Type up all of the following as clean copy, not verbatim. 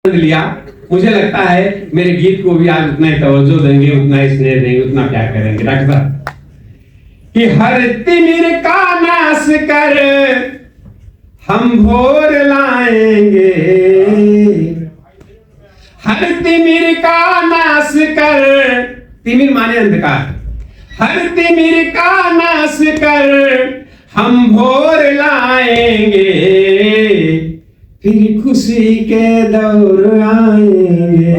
लिया। मुझे लगता है मेरे गीत को भी आज उतना ही तवज्जो देंगे, उतना ही स्नेह देंगे, उतना प्यार करेंगे। डॉक्टर साहब कि हर तिमिर का नाश कर हम भोर लाएंगे, हर तिमिर का नाश कर, तिमिर माने अंधकार, हर तिमिर का नाश कर हम भोर लाएंगे, फिर खुशी के दौर आएंगे,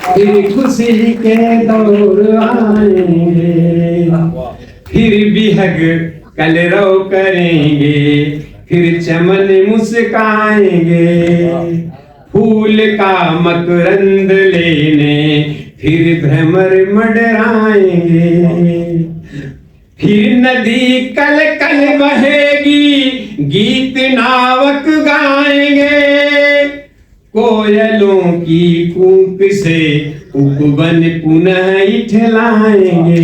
फिर खुशी के दौर आएंगे, फिर बिहग कलरव करेंगे, फिर चमन मुस्काएंगे, फूल का मकरंद लेने फिर भ्रमर मंडराएंगे, फिर नदी कल कल बहेगी, गीत नावक गाएंगे, कोयलों की कूक से उपवन पुनः इठलाएंगे,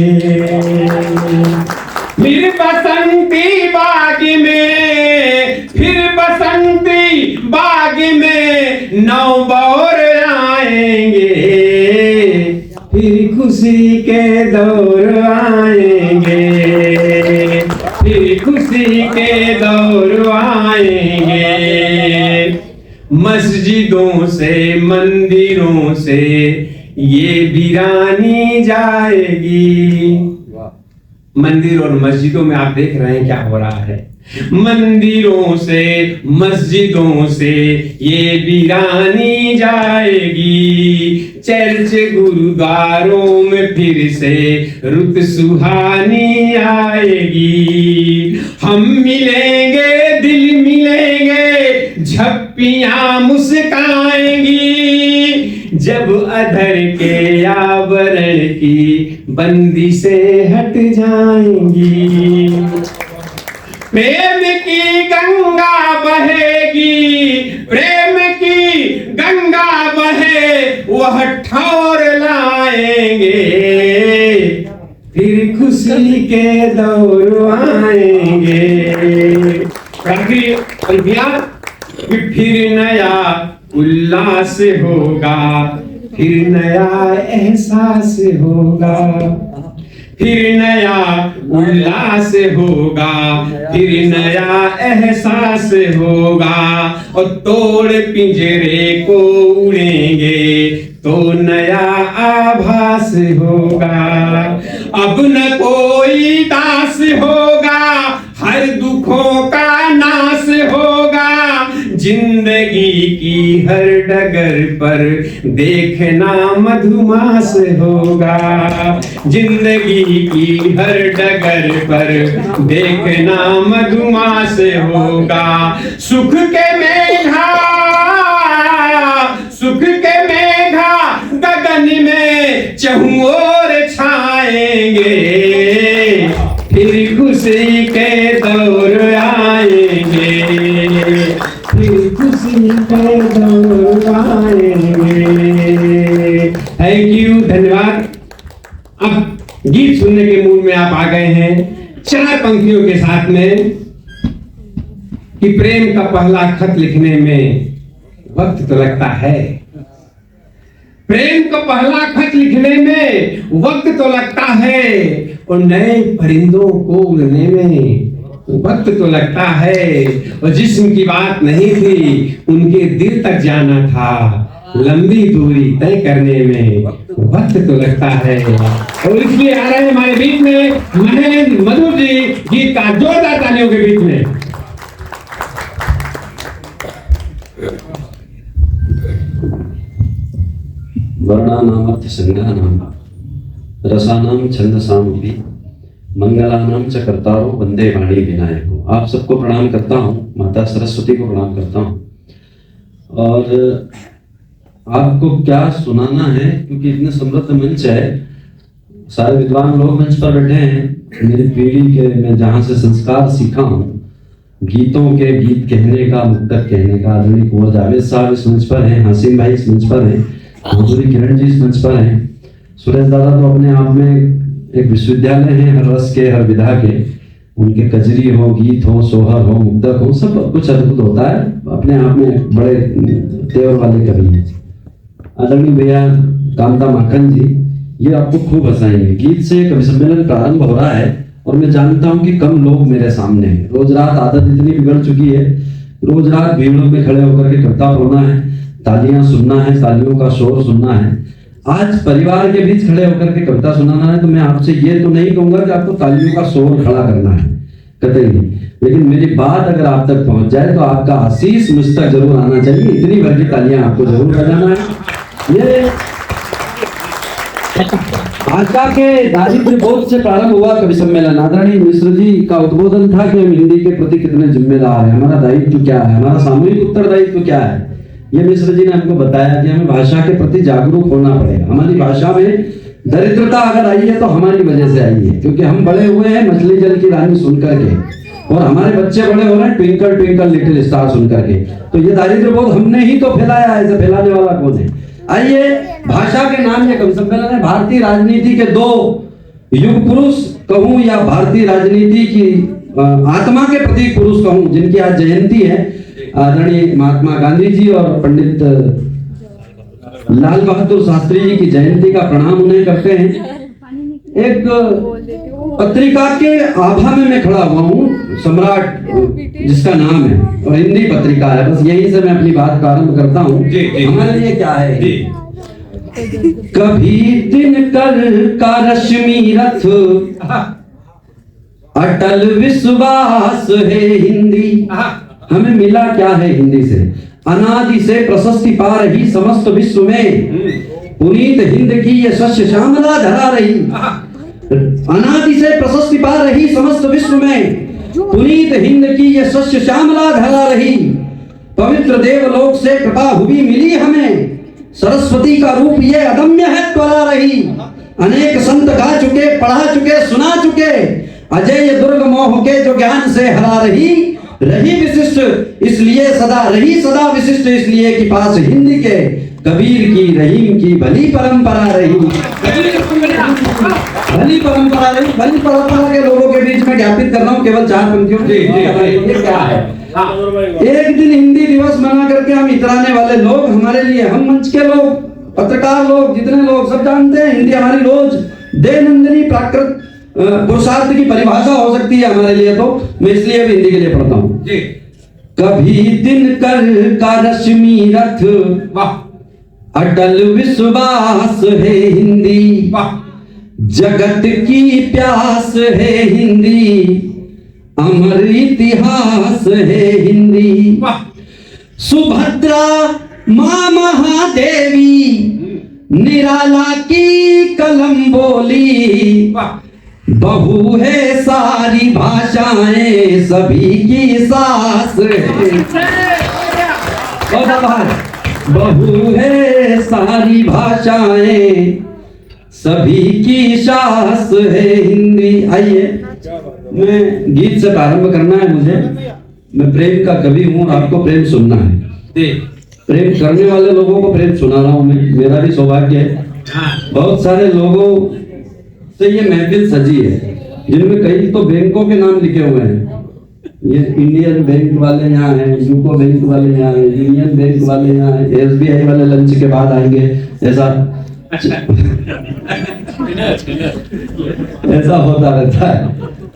फिर बसंती बाग में, फिर बसंती बाग में नौबौर आएंगे, फिर खुशी के दौर आएंगे, फिर खुशी के दौर आएंगे, मस्जिदों से मंदिरों से ये वीरानी जाएगी। मंदिर और मस्जिदों में आप देख रहे हैं क्या हो रहा है, मंदिरों से मस्जिदों से ये वीरानी जाएगी, चर्च गुरुद्वारों में फिर से रुत सुहानी आएगी, हम मिलेंगे दिल मिलेंगे, झप्पियां मुस्काएंगी, जब अधर के आवरण की बंदी से हट जाएंगी, प्रेम की गंगा बहेगी, प्रेम की गंगा बहे वह ठौर लाएंगे, फिर खुशी के दौर आएंगे, फिर नया उल्लास होगा, फिर नया एहसास होगा, फिर नया उल्लास होगा, फिर नया एहसास होगा, और तोड़ पिंजरे को उड़ेंगे तो नया आभास होगा, अब न कोई दास होगा, हर दुखों का नाश होगा, जिंदगी की हर डगर पर देखना मधुमास होगा, जिंदगी की हर डगर पर देखना मधुमास होगा, सुख के मेघा, सुख के मेघा गगन में चहुं ओर छाएंगे, फिर खुशी के दौर आएंगे, फिर खुशी के दौर आएंगे। थैंक यू, धन्यवाद। अब गीत सुनने के मूड में आप आ गए हैं चार पंक्तियों के साथ में कि प्रेम का पहला खत लिखने में वक्त तो लगता है, प्रेम का पहला खत लिखने में वक्त तो लगता है, और नए परिंदों को उड़ने में वक्त तो लगता है, और जिस्म की बात नहीं थी उनके दिल तक जाना था, लंबी दूरी तय करने में वक्त तो लगता है। और इसलिए आ रहे हैं हमारे बीच में महेंद्र मधुर जी, गीत का जोरदार तालियों के बीच में। वर्णानामर्थ संज्ञानाम रसानाम छंदसामपि मंगलानाम च कर्तारो वंदे वाणी विनायको। आप सबको प्रणाम करता हूँ, माता सरस्वती को प्रणाम करता हूँ। और आपको क्या सुनाना है, क्योंकि इतने समृद्ध मंच है, सारे विद्वान लोग मंच पर बैठे हैं। मेरी पीढ़ी के मैं जहाँ से संस्कार सीखा हूँ, गीतों के गीत कहने का, मुक्तक कहने का, आदरणीय कुंवर जावेद साहब इस मंच पर हैं, हसीन भाई इस मंच पर हैं, माधुरी किरण जी इस मंच पर हैं, सुरेश दादा तो अपने आप में एक विश्वविद्यालय है, हर रस के, हर विधा के। उनके कजरी हो, गीत हो, सोहर हो, मुक्तक हो, सब कुछ अद्भुत होता है। अपने आप में बड़े तेवर वाले कवि हैं। आदरणीय भैया कांता माखन जी, ये आपको खूब हंसाएंगे। गीत से कवि सम्मेलन प्रारंभ हो रहा है और मैं जानता हूं कि कम लोग मेरे सामने हैं। रोज रात आदत इतनी बिगड़ चुकी है, रोज रात भीड़ों में खड़े होकर के कविता पढ़ना है, तालियां सुनना है, तालियों का शोर सुनना है। आज परिवार के बीच खड़े होकर के कविता सुनाना है तो मैं आपसे ये तो नहीं कहूंगा कि आपको तालियों का शोर खड़ा करना है, कतई नहीं। लेकिन मेरी बात अगर आप तक पहुंच जाए तो आपका आशीष मुझ तक जरूर आना चाहिए। इतनी भर की तालियां आपको जरूर बजाना है। ये भाषा के दारिद्र्य बोध से प्रारंभ हुआ कवि सम्मेलन। आदरणीय मिश्र जी का उद्बोधन था कि हम हिंदी के प्रति कितने जिम्मेदार हैं, हमारा दायित्व क्या है, हमारा सामूहिक उत्तरदायित्व क्या है। ये मिश्र जी ने हमको बताया कि हमें भाषा के प्रति जागरूक होना पड़ेगा। हमारी भाषा में दरिद्रता अगर आई है तो हमारी वजह से आई है, क्योंकि हम बड़े हुए हैं मछली जल की रानी सुन करके, और हमारे बच्चे बड़े हो रहे हैं ट्विंकल ट्विंकल लिटिल स्टार सुन करके। तो ये दारिद्र्य बोध हमने ही तो फैलाया है, इसे फैलाने वाला कौन है। आइए, भाषा के नाम ये कवि सम्मेलन है। भारतीय राजनीति के दो युग पुरुष कहूं या भारतीय राजनीति की आत्मा के प्रतीक पुरुष कहूं, जिनकी आज जयंती है, आदरणीय महात्मा गांधी जी और पंडित लाल बहादुर शास्त्री जी की जयंती का प्रणाम उन्हें करते हैं। एक पत्रिका के आभा में मैं खड़ा हुआ हूँ, सम्राट जिसका नाम है, और हिंदी पत्रिका है। बस यहीं से मैं अपनी बात प्रारंभ करता हूँ। हमारे लिए क्या है, कभी दिनकर का रश्मि रथ, अटल विश्वास है हिंदी। हमें मिला क्या है हिंदी से, अनादि से प्रशस्ति पा रही समस्त विश्व में, पुनीत हिंद की ये शस्य श्यामला धरा रही। अनादि से प्रशस्ति पा रही समस्त विश्व में, पुनीत हिंद की ये शस्य श्यामला धरा रही। पवित्र देवलोक से कृपा हुई मिली हमें, सरस्वती का रूप ये अदम्य है त्वरा रही। अनेक संत गा चुके, पढ़ा चुके, सुना चुके, अजय दुर्ग मोह के जो ज्ञान से हरा रही। रही विशिष्ट इसलिए सदा, रही सदा विशिष्ट इसलिए कि पास हिंदी के कबीर की रहीम की भली परंपरा रही। भली परंपरा रही। भली परंपरा के लोगों के बीच में ज्ञापित कर रहा हूँ केवल 4 पंक्तियों में। ये क्या है, एक दिन हिंदी दिवस मना करके हम इतराने वाले लोग, हमारे लिए हम मंच के लोग, पत्रकार लोग, जितने लोग सब जानते हैं हिंदी हमारी रोज दैनंदिनी प्राकृत पुरुषार्थ की परिभाषा हो सकती है हमारे लिए। तो मैं इसलिए भी हिंदी के लिए पढ़ता हूँ। कभी दिनकर का रश्मि रथ, अटल विश्वास है हिंदी। जगत की प्यास है हिंदी, अमर इतिहास है हिंदी। सुभद्रा मां महादेवी, निराला की कलम बोली। बहू है सारी भाषाएं, सभी की सास है। बहू है सारी भाषाएं, सभी की सास है हिंदी। आइए, मैं गीत से प्रारंभ करना है मुझे। मैं प्रेम का कवि हूँ, आपको प्रेम सुनना है। प्रेम करने वाले लोगों को प्रेम सुना रहा हूँ मैं, मेरा भी सौभाग्य है। बहुत सारे लोगों से ये महफिल सजी है, जिनमें कई तो बैंकों के नाम लिखे हुए हैं। ये इंडियन बैंक वाले यहाँ हैं, यूको बैंक वाले यहाँ हैं, यूनियन बैंक वाले यहाँ हैं, एसबीआई वाले लंच के बाद आएंगे, ऐसा ऐसा होता रहता है।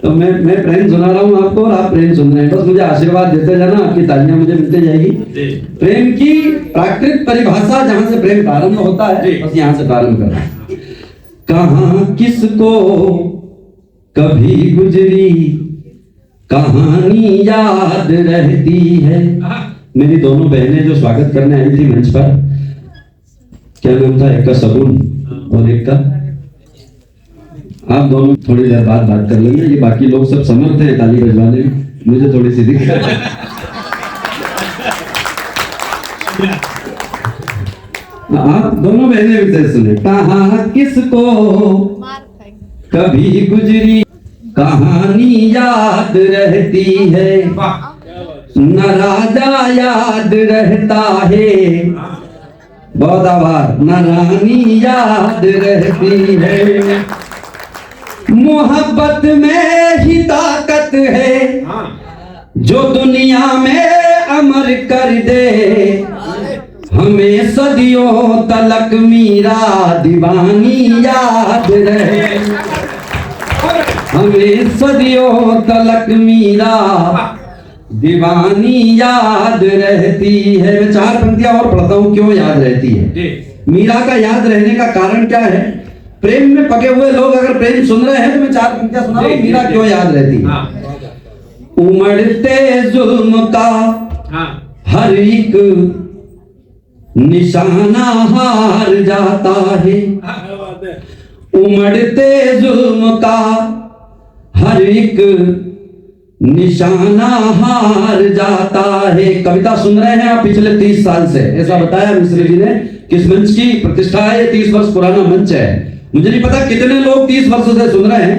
तो मैं प्रेम सुना रहा हूँ आपको और आप प्रेम सुन रहे हैं। बस मुझे आशीर्वाद देते जाना, आपकी तालियां मुझे मिलती जाएगी। प्रेम की प्राकृतिक परिभाषा जहां से प्रेम प्रारंभ होता है, बस यहां से प्रारंभ करना। कहां किसको कभी गुजरी कहानी याद रहती है। मेरी दोनों बहनें जो स्वागत करने आई थी मंच पर, क्या नाम था, एक का सगुन और एक का, आप दोनों थोड़ी देर बाद बात कर लेंगे। ये बाकी लोग सब समर्थ हैं ताली बजवाने में, मुझे थोड़ी सी दिक्कत है। आप दोनों बहनें भी सुने। कहां किसको कभी गुजरी कहानी याद रहती है, न राजा याद रहता है, बहुत आभार, न रानी याद रहती है। मोहब्बत में ही ताकत है जो दुनिया में अमर कर दे हमें सदियों तलक मीरा दीवानी याद रहे, हमें सदियों तलक मीरा दीवानी याद रहती है। मैं 4 पंक्तियां और पढ़ता हूं, क्यों याद रहती है। मीरा का याद रहने का कारण क्या है। प्रेम में पके हुए लोग अगर प्रेम सुन रहे हैं तो मैं 4 पंक्तियां सुना रहा हूं, मीरा क्यों याद रहती है। उमड़ते जुल्म का हर एक निशाना हार जाता है, उमड़ते जुल्म का हर एक निशाना हार जाता है। कविता सुन रहे हैं आप पिछले 30 साल से, ऐसा बताया मिश्र जी ने। किस मंच की प्रतिष्ठा है, ये 30 वर्ष पुराना मंच है। मुझे नहीं पता कितने लोग 30 वर्षों से सुन रहे हैं,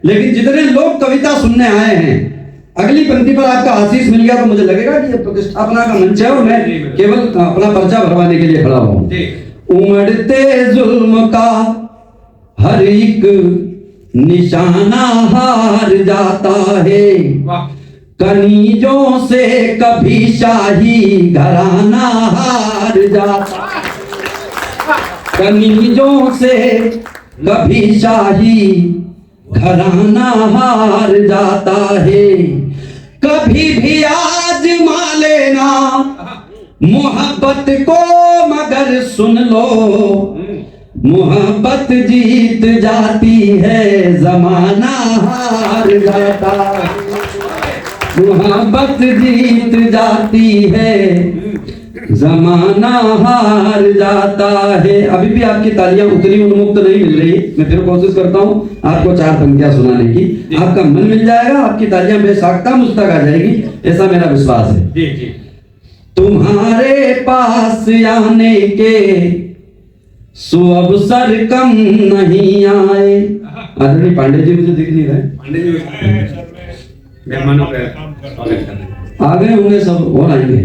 लेकिन जितने लोग कविता सुनने आए हैं, अगली पंक्ति पर आपका आशीष मिल गया तो मुझे लगेगा कि ये प्रतिष्ठापना का मंच है और मैं केवल अपना पर्चा भरवाने के लिए खड़ा हूं। उमड़ते जुल्म का हर एक निशाना हार जाता है, कनीजों से कभी शाही घराना हार जाता, कनीजों से कभी शाही घराना हार जाता है। कभी भी आजमा लेना मोहब्बत को, मगर सुन लो मोहब्बत जीत जाती है, जमाना हार जाता, मोहब्बत जीत जाती है, जमाना हार जाता है। अभी भी आपकी तालियां उतनी उन्मुक्त नहीं मिल रही, मैं फिर कोशिश करता हूं आपको 4 पंक्तियां सुनाने की। आपका मन मिल जाएगा, आपकी तालियां बेसाख्ता मुस्तक आ जाएगी, ऐसा मेरा विश्वास है। तुम्हारे पास आने के सुअवसर कम नहीं आए। आदरणीय पांडे जी मुझे दिख नहीं रहे, पांडे जी मेहमानों का स्वागत कर रहे हैं। आ गए होंगे सब और आएंगे।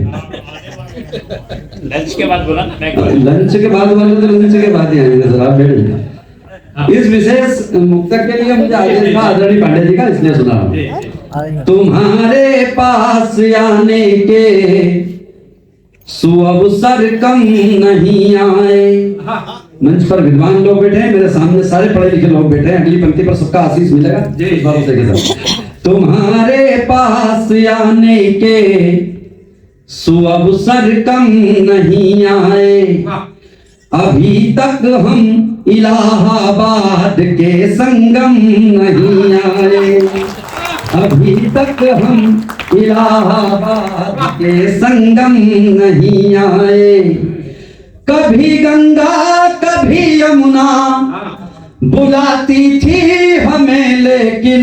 लंच के बाद बोला ना, लंच के बाद बोले तो लंच के बाद ही आएंगे सर, आप बैठ। इस विशेष मुक्तक के लिए मुझे आगे लिखा आदरणीय पांडे जी का, इसलिए सुना रहा हूं। तुम्हारे पास आने के सुअवसर कम नहीं आए। मंच पर विद्वान लोग बैठे हैं, मेरे सामने सारे पढ़े लिखे लोग बैठे हैं, अगली पंक्ति पर सबका आशीष मिलेगा इस भरोसे के साथ। तुम्हारे पास आने के सुअवसर कम नहीं आए, अभी तक हम इलाहाबाद के संगम नहीं आए, अभी तक हम इलाहाबाद के संगम नहीं आए। कभी गंगा कभी यमुना बुलाती थी हमें, लेकिन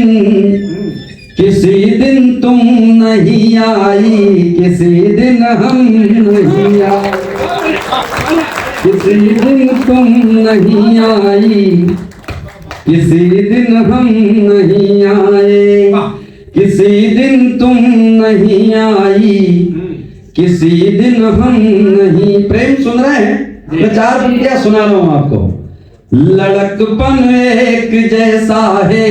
किसी दिन तुम नहीं आई, किसी दिन हम नहीं आए, किसी दिन तुम नहीं आई, किसी दिन हम नहीं आए, किसी दिन तुम नहीं आई, किसी दिन हम नहीं। प्रेम सुन रहे हैं, मैं 4 पंक्तियां सुना रहा हूं आपको। लड़कपन एक जैसा है,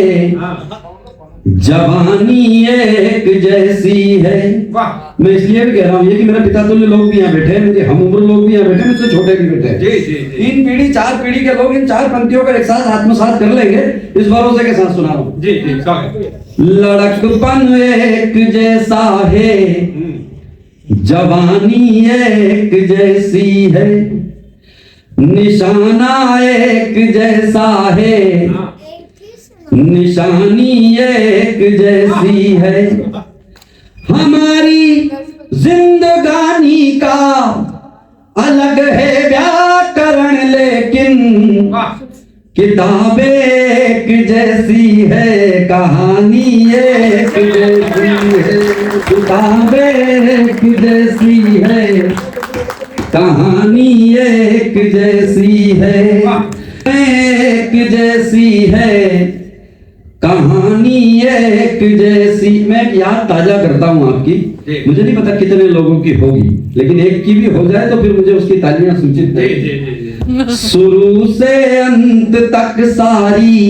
जवानी एक जैसी है। मैं इसलिए भी कह रहा हूँ ये कि मेरे पिता तुल्य लोग भी यहाँ बैठे हैं, मेरे हम उम्र लोग भी यहाँ बैठे हैं, मुझसे छोटे भी बैठे हैं। 3 पीढ़ी 4 पीढ़ी के लोग इन 4 पंक्तियों का एक साथ आत्मसात कर लेंगे, इस भरोसे के साथ सुना रहा हूँ। लड़कपन एक जैसा है, जवानी एक जैसी है, निशाना एक जैसा है, निशानी एक जैसी है। हमारी जिंदगानी का अलग है व्याकरण, लेकिन किताबें एक जैसी है, कहानी एक जैसी है, किताबें एक जैसी है, कहानी एक जैसी है, एक जैसी है, कहानी एक जैसी। मैं याद ताजा करता हूं आपकी, मुझे नहीं पता कितने लोगों की होगी, लेकिन एक की भी हो जाए तो फिर मुझे उसकी तालियां सूचित करें। शुरू से अंत तक सारी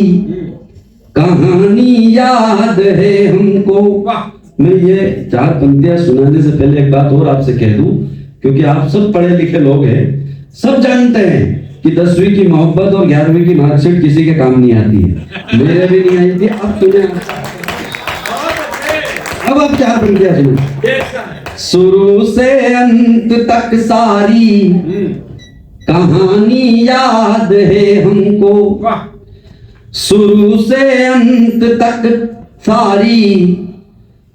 कहानी याद है हमको, मैं ये 4 पंक्तियां सुनाने से पहले एक बात और आपसे कह दूं, क्योंकि आप सब पढ़े लिखे लोग हैं, सब जानते हैं कि 10वीं की मोहब्बत और 11वीं की मार्कशीट किसी के काम नहीं आती है। मेरे भी नहीं आई थी, अब तुम्हें अब आप 4 पंक्तियां सुनो। शुरू से अंत तक सारी कहानी याद है हमको, शुरू से अंत तक सारी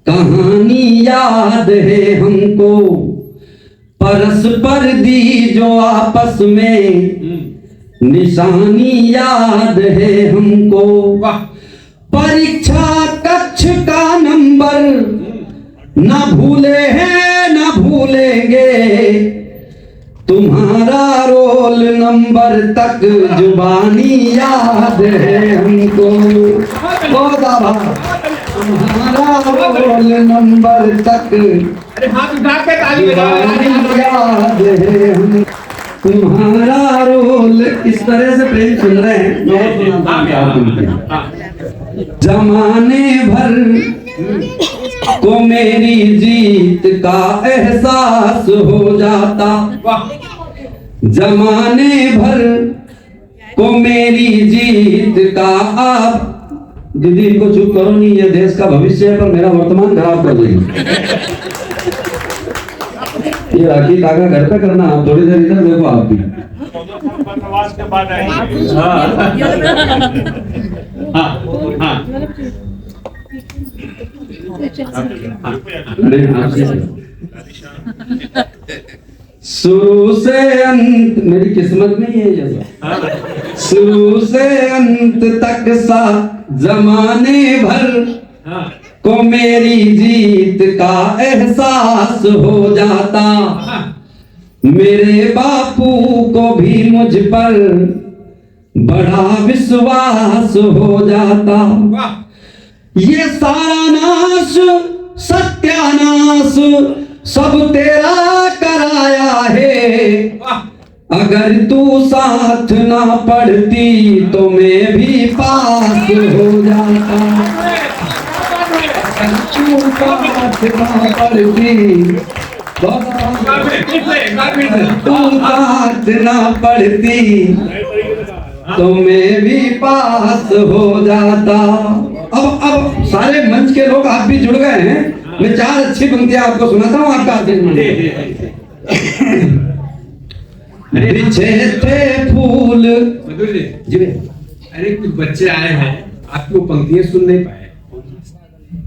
कहानी याद है हमको, परस्पर दी जो आपस में निशानी याद है हमको, परीक्षा कक्ष का नंबर न भूले हैं न भूलेंगे, तुम्हारा रोल नंबर तक जुबानी याद है हमको, तुम्हारा रोल नंबर तक जुबानी याद है हमको, तुम्हारा रोल। इस तरह से प्रेम सुन रहे हैं। जमाने भर को मेरी जीत का एहसास हो जाता, जमाने भर को मेरी जीत का। आप दीदी इनको चुप करो, नहीं ये देश का भविष्य है, पर मेरा वर्तमान खराब कर देंगे। ये राखी धागा घर पे करना, आप थोड़ी देर इधर देखो आप भी। शुरू से अंत, मेरी किस्मत में ये जैसा, शुरू से अंत तक सा जमाने भर को मेरी जीत का एहसास हो जाता, मेरे बापू को भी मुझ पर बड़ा विश्वास हो जाता, ये सारा नाश सत्यानाश सब तेरा कराया है, अगर तू साथ ना पढ़ती तो मैं भी पास हो जाता, तू साथ ना पढ़ती, तू साथ ना पढ़ती तो मैं भी पास हो जाता। अब सारे मंच के लोग आप भी जुड़ गए हैं, मैं 4 अच्छी पंक्तियां आपको सुनाता हूँ, आपका बिछे थे फूल। जी अरे कुछ बच्चे आए हैं, आपकी वो पंक्तियां सुन नहीं पाए,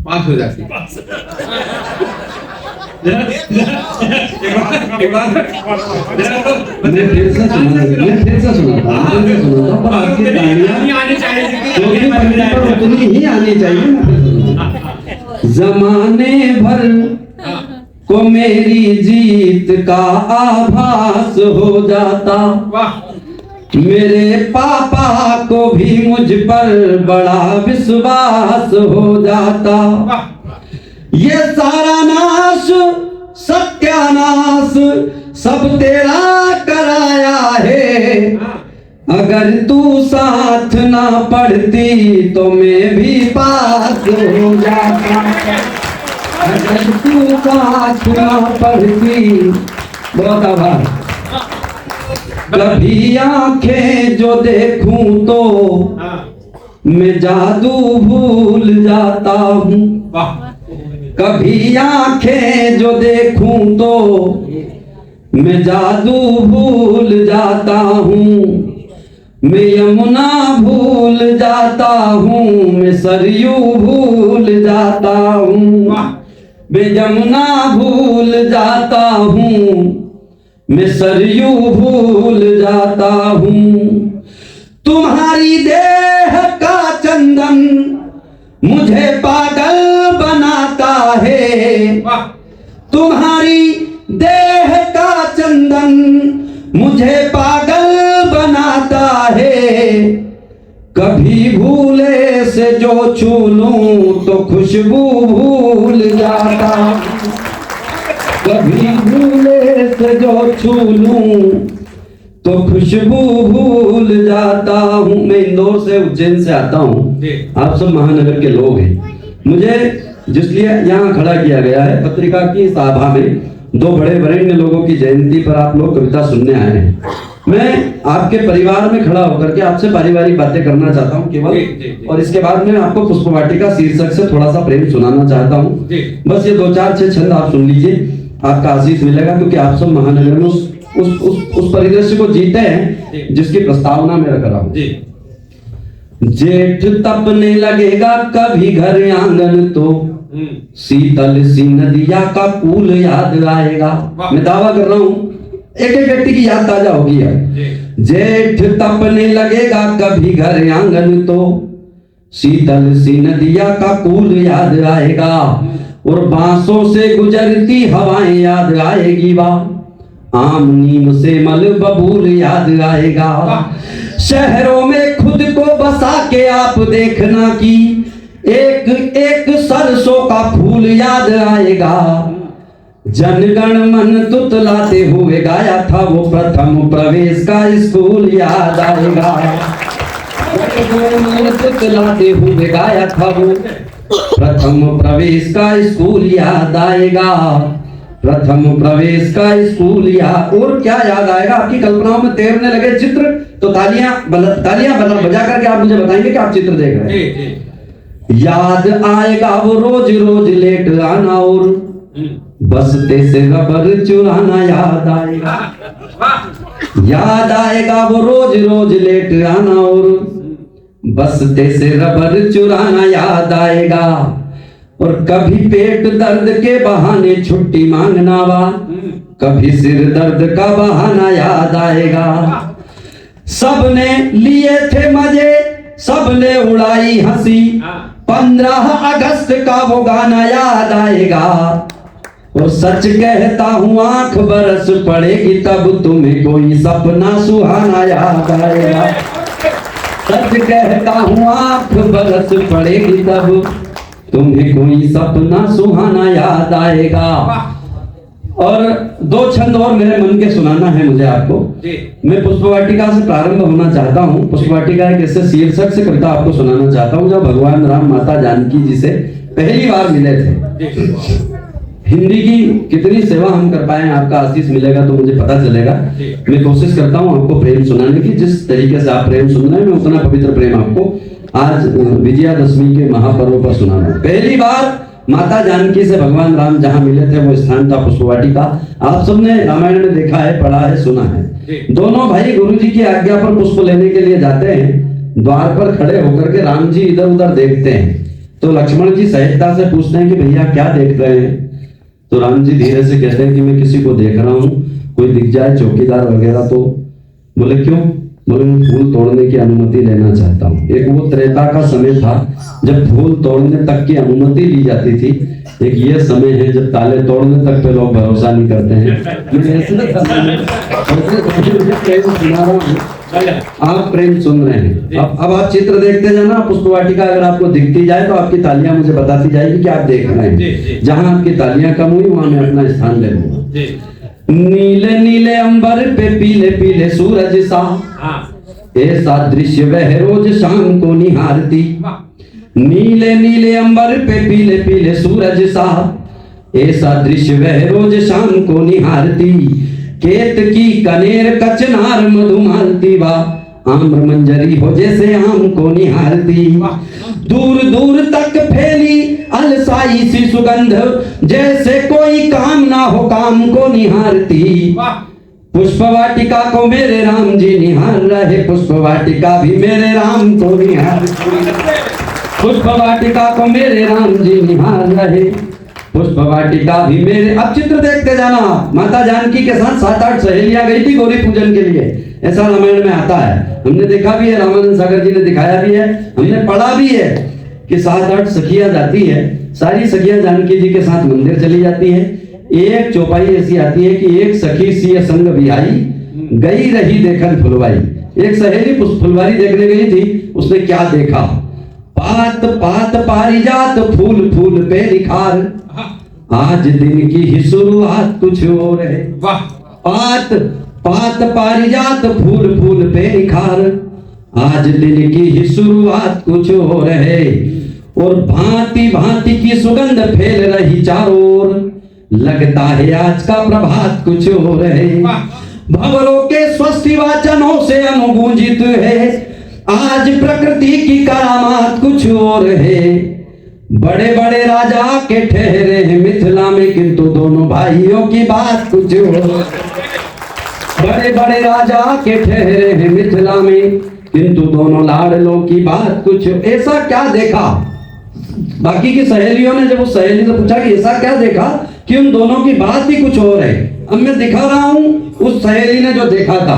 बात हो जाती मैं फिर से सुनाता उतनी ही आनी चाहिए। जमाने भर को मेरी जीत का आभास हो जाता, मेरे पापा को भी मुझ पर बड़ा विश्वास हो जाता, ये सारा नाश सत्यानाश सब तेरा कराया है, अगर तू साथ ना पढ़ती तो मैं भी पास हो जाता, अगर तू साथ ना पढ़ती। बहुत आभार। कभी आंखें जो देखूं तो मैं जादू भूल जाता हूँ, कभी आंखें जो देखूं तो मैं जादू भूल जाता हूँ, मैं यमुना भूल जाता हूँ, मैं सरयू भूल जाता हूँ, मैं यमुना भूल जाता हूँ, मैं सरयू भूल जाता हूँ, तुम्हारी देह का चंदन मुझे पागल बनाता है, तुम्हारी देह का चंदन मुझे पागल बनाता है, कभी भूले से जो छू लूं तो खुशबू भूल जाता, कभी भूले से जो छू लूं तो खुशबू भूल जाता हूँ। मैं इंदौर से उज्जैन से आता हूँ, आप सब महानगर के लोग हैं, मुझे जिसलिए यहाँ खड़ा किया गया है। पत्रिका की सभा में दो बड़े वरेण्य लोगों की जयंती पर आप लोग कविता सुनने आए हैं। मैं आपके परिवार में खड़ा होकर के आपसे पारिवारिक बातें करना चाहता हूँ केवल, और इसके बाद में आपको पुष्प वाटिका शीर्षक से थोड़ा सा प्रेम सुनाना चाहता हूँ। बस ये 2-4-6 छंद आप सुन लीजिए, आपका आशीष मिलेगा, क्योंकि आप सब महानगर में उस परिदृश्य को जीते हैं जिसकी प्रस्तावना में रख रहा हूँ। जेठ तपने लगेगा कभी घर आंगन तो शीतल सी नदिया का पुल याद आएगा। मैं दावा कर रहा हूँ एक एक व्यक्ति की याद ताजा होगी यार। जेठ तपने लगेगा कभी घर आंगन तो शीतल सी नदिया का पुल याद आएगा, और बांसों से गुजरती हवाएं याद आएगी बा, आम नीम से मल बबूल याद आएगा। शहरों में खुद को बसा के आप देखना कि एक एक सरसों का फूल याद आएगा। जनगण मन तुतलाते हुए गाया था वो प्रथम प्रवेश का स्कूल याद आएगा। जनगण मन तुतलाते हुए गाया था वो प्रथम प्रवेश का स्कूल याद आएगा। प्रथम प्रवेश का स्कूल याद, और क्या याद आएगा? आपकी कल्पनाओं में तैरने लगे चित्र, तो तालियां बजा करके आप मुझे बताएंगे कि आप चित्र देख रहे हैं। याद आएगा वो रोज रोज लेट आना, और बसते से रबर चुराना याद आएगा। याद आएगा वो रोज रोज लेट आना, और बसते से रबर चुराना याद आएगा। और कभी पेट दर्द के बहाने छुट्टी मांगना वा, कभी सिर दर्द का बहाना याद आएगा। सबने लिए थे मजे, सबने उड़ाई हंसी, 15 अगस्त का वो गाना याद आएगा। और सच कहता हूँ आंख बरस पड़ेगी तब तुम्हें कोई सपना सुहाना याद आएगा। सच कहता हूँ आंख बरस पड़ेगी तब तुम्हें कोई सपना सुहाना याद आएगा। और 2 छंद और मेरे मन के सुनाना है मुझे आपको। मैं पुष्प वाटिका से प्रारंभ होना चाहता हूँ। पुष्प वाटिका एक ऐसे शीर्षक से कविता आपको सुनाना चाहता हूँ जब भगवान राम माता जानकी जी से पहली बार मिले थे। हिंदी की कितनी सेवा हम कर पाए, आपका आशीष मिलेगा तो मुझे पता चलेगा। मैं कोशिश करता हूँ आपको प्रेम सुनाने की, जिस तरीके से आप प्रेम सुन रहे हैं मैं उतना पवित्र प्रेम आपको आज विजयादशमी के महापर्व पर सुनाना। पहली बार माता जानकी से भगवान राम जहां मिले थे वो स्थान था पुष्प वाटिका। आप सबने रामायण में देखा है, पढ़ा है, सुना है। दोनों भाई गुरु जी की आज्ञा पर पुष्प लेने के लिए जाते हैं। द्वार पर खड़े होकर के राम जी इधर उधर देखते हैं, तो लक्ष्मण जी सहजता से पूछते हैं कि भैया क्या देख रहे हैं? तो राम जी धीरे से कहते हैं कि मैं किसी को देख रहा हूँ, कोई दिख जाए चौकीदार वगैरह तो। बोले क्यों? बोले मैं फूल तोड़ने की अनुमति लेना चाहता हूँ। एक वो त्रेता का समय था जब फूल तोड़ने तक की अनुमति ली जाती थी, एक ये समय है जब ताले तोड़ने तक पे लोग भरोसा नहीं करते हैं। आप प्रेम सुन रहे हैं। अब आप चित्र देखते जाना। पुष्प वाटिका अगर आपको दिखती जाए तो आपकी तालियां मुझे बताती जाएगी कि आप देख रहे हैं। जहां आपकी तालियां कम हुई वहां मैं अपना स्थान ले लूंगा। नीले नीले अंबर पे पीले पीले सूरज सा, ऐसा दृश्य वह रोज शाम को निहारती। नीले नीले अंबर पे पीले पीले सूरज सा, ऐसा दृश्य वह रोज शाम को निहारती। केत की कनेर कचनार मधुमालती वा, आम्र मंजरी हो जैसे आम को निहारती। दूर दूर तक फैली अलसाई सी सुगंध, जैसे कोई काम ना हो काम को निहारती। पुष्प वाटिका को मेरे राम जी निहार रहे, पुष्प वाटिका भी मेरे राम को निहारती। पुष्प वाटिका को मेरे राम जी निहार रहे, पुष्प वाटिका भी मेरे। अब चित्र देखते जाना। माता जानकी के साथ 7-8 सहेलियां गई थी गौरी पूजन के लिए, ऐसा रामायण में आता है। हमने देखा भी है, रामानंद सागर जी ने दिखाया भी है, हमने पढ़ा भी है कि 7-8 सखियां जाती है। सारी सखियां जानकी जी के साथ मंदिर चली जाती है। एक चौपाई ऐसी आती है कि एक सखी सी संग बिहाई, गई रही देखन फुलवाई। एक सहेली फुलवारी देखने गई थी, उसने क्या देखा? पात पात पारिजात फूल फूल पे निखार, आज दिन की ही शुरुआत कुछ और है। पात पात पारिजात फूल फूल पे निखार, आज दिन की ही शुरुआत कुछ और है। और भांति भांति की सुगंध फैल रही चारों ओर। लगता है आज का प्रभात कुछ और है, भंवरों के स्वस्ति वाचनों से अनुगूंजित है। आज प्रकृति की करामात कुछ और है। बड़े बड़े राजा के ठहरे हैं मिथिला में, किंतु दोनों भाइयों की बात कुछ और। बड़े बड़े राजा के ठहरे हैं मिथिला में, किंतु दोनों लाडलों की बात कुछ। ऐसा क्या देखा? बाकी की सहेलियों ने जब उस सहेली से पूछा कि ऐसा क्या देखा कि उन दोनों की बात ही कुछ और है। अब मैं दिखा रहा हूं उस सहेली ने जो देखा था,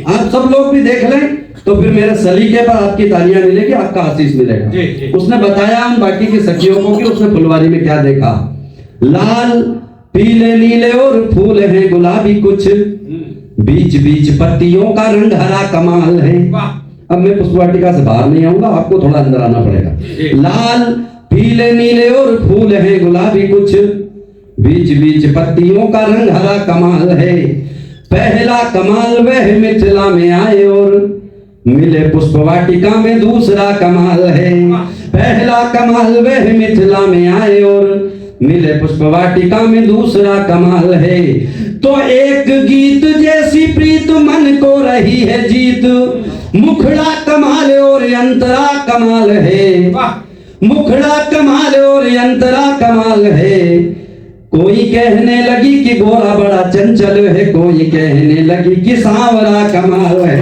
आप सब लोग भी देख लें तो फिर मेरे सलीके पर आपकी तालियां मिलेगी, आपका आशीष मिलेगा। उसने बताया उन बाकी की सखियों को कि उसने फुलवारी में क्या देखा। लाल पीले नीले और फूल हैं गुलाबी कुछ, बीच बीच पत्तियों का रंग हरा कमाल है। अब मैं पुष्पवाटिका से बाहर नहीं आऊंगा, आपको थोड़ा अंदर आना पड़ेगा। लाल पीले नीले और फूल हैं गुलाबी कुछ, बीच बीच पत्तियों का रंग हरा कमाल है। पहला कमाल वह मिथिला में आए और मिले पुष्पवाटिका में दूसरा कमाल है। पहला कमाल वह मिथिला में आए और मिले पुष्पवाटिका में दूसरा कमाल है। तो एक गीत जैसी प्रीत मन को रही है जीत, मुखड़ा कमाल और अंतरा कमाल है। मुखड़ा कमाल और अंतरा कमाल है। कोई कहने लगी कि गोरा बड़ा चंचल है, कोई कहने लगी कि सांवरा कमाल है।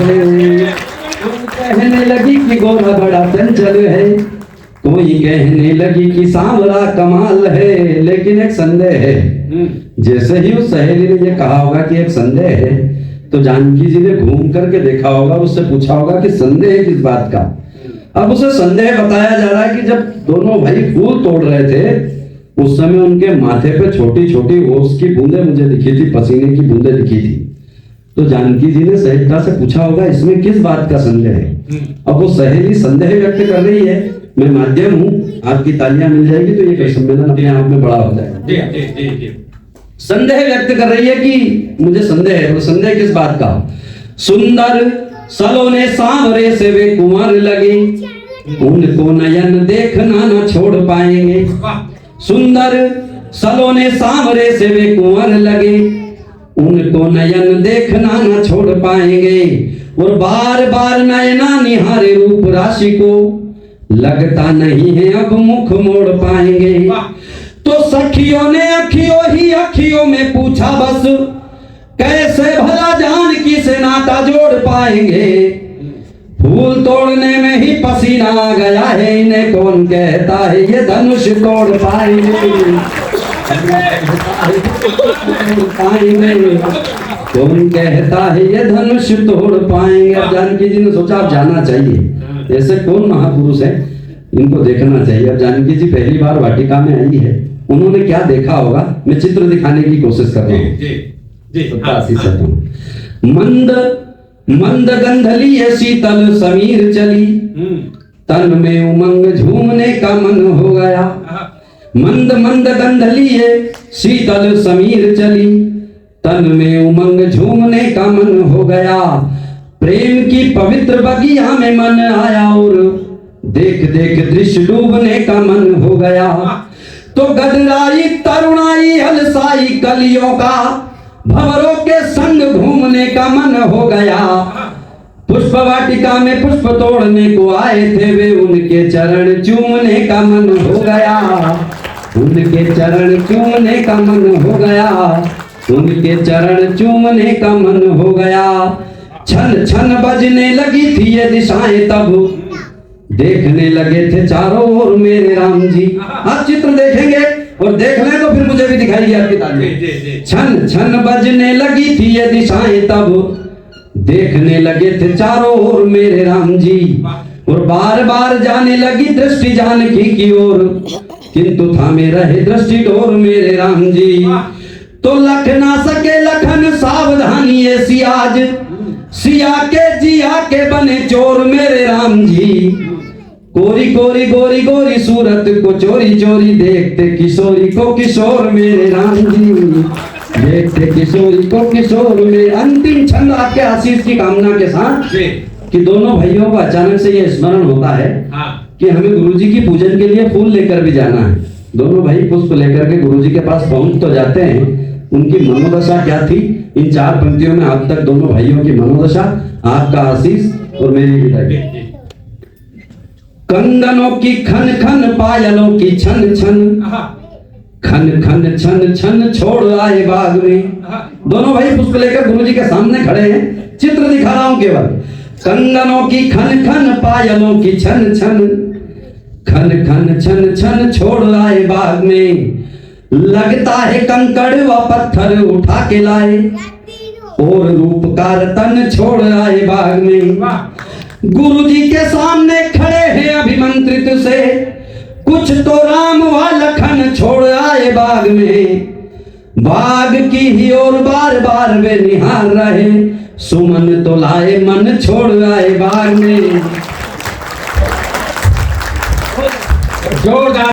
कोई कहने लगी कि गोरा बड़ा चंचल है, कोई कहने लगी कि सांवरा कमाल है। लेकिन एक संदेह है। जैसे ही उस सहेली ने ये कहा होगा कि एक संदेह है, तो जानकी जी ने घूम करके देखा होगा, उससे पूछा होगा कि संदेह किस बात का। अब उसे संदेह बताया जा रहा है कि जब दोनों भाई फूल तोड़ रहे थे उस समय उनके माथे पे छोटी छोटी ओस की बूंदें मुझे दिखी थी, पसीने की बूंदें दिखी थी। तो जानकी जी ने सहजता से पूछा होगा इसमें किस बात का संदेह है। अब वो सहेली संदेह व्यक्त कर रही है, मैं माध्यम हूँ, आपकी तालियां मिल जाएगी तो ये सम्मेलन अपने आप में बड़ा हो जाएगा। संदेह व्यक्त कर रही है कि मुझे संदेह है। वो संदेह किस बात का? सुंदर सलोने सांवरे से वे कुंवर लगे, उनको नयन देखना न छोड़ पाएंगे। सुंदर सलोने सांवरे से वे कुंवर लगे, उनको नयन देखना न छोड़ पाएंगे। और बार बार नयना निहारे रूप राशि को, लगता नहीं है अब मुख मोड़ पाएंगे। तो सखियों ने अखियों में पूछा बस, कैसे भला जानकी से नाता जोड़ पाएंगे। फूल तोड़ने में ही पसीना आ गया है, इन्हें कौन कहता है ये धनुष तोड़ पाएंगे। कौन कहता है ये धनुष तोड़ पाएंगे। अब जानकी जी ने सोचा अब जाना चाहिए, ऐसे कौन महापुरुष है, इनको देखना चाहिए। अब जानकी जी पहली बार वाटिका में आई है, उन्होंने क्या देखा होगा मैं चित्र दिखाने की कोशिश कर रहा हूँ। मंद मंद गंधली है शीतल समीर चली, तन में उमंग झूमने का मन हो गया। मंद मंद गंधली है शीतल समीर चली, तन में उमंग झूमने का मन हो गया। प्रेम की पवित्र बगिया में मन आया और देख देख दृश्य डूबने का मन हो गया। तो गदराई तरुणाई अलसाई कलियों का, भंवरों के संग घूमने का मन हो गया। पुष्पवाटिका में पुष्प तोड़ने को आए थे वे, उनके चरण चूमने का मन हो गया। उनके चरण चूमने का मन हो गया, उनके चरण चूमने का मन हो गया। छन छन बजने लगी थी ये दिशाएं तब, देखने लगे थे चारों ओर मेरे राम जी। आप चित्र देखेंगे और देख लें तो फिर मुझे भी दिखाई आपकी तालियां। छन छन बजने लगी थी ये दिशाएं तब, देखने लगे थे चारों ओर मेरे राम जी। और बार बार जाने लगी दृष्टि जानकी की ओर, किंतु थामे रहे दृष्टि डोर मेरे राम जी। तो लख ना सके लखन सावधानी ऐसी आज, सिया के जिया के बने चोर मेरे राम जी। गोरी गोरी गोरी गोरी सूरत को चोरी चोरी देखते किशोरी को किशोर मेरे राम जी। देखते किशोरी को किशोर में। अंतिम छंद आपके आशीष की कामना के साथ कि दोनों भाइयों को अचानक से ये स्मरण होता है कि हमें गुरुजी की पूजन के लिए फूल लेकर भी जाना है। दोनों भाई पुष्प लेकर के गुरुजी के पास पहुंच तो जाते हैं। उनकी मनोदशा क्या थी, इन 4 पंक्तियों में अब तक दोनों भाइयों की मनोदशा, आपका आशीष और मेरी विदाई। कंगनों की खन खन, पायलों की छन छन, खन खन छन छन छोड़ आए बाग में। दोनों भाई पुष्प लेकर गुरुजी के सामने खड़े हैं, चित्र दिखा रहा हूं केवल। कंगनों की खन खन, पायलों की छन छन, खन खन छन छन छोड़ आए बाग में। लगता है कंकड़ व पत्थर उठा के लाए, और रूपकार तन छोड़ आए बाग में। गुरुजी के सामने खड़े हैं अभिमंत्रित से, कुछ तो राम व लखन छोड़ आए बाग में। बाग की ही ओर बार बार वे निहार रहे, सुमन तो लाए मन छोड़ आए बाग में। जोरदार।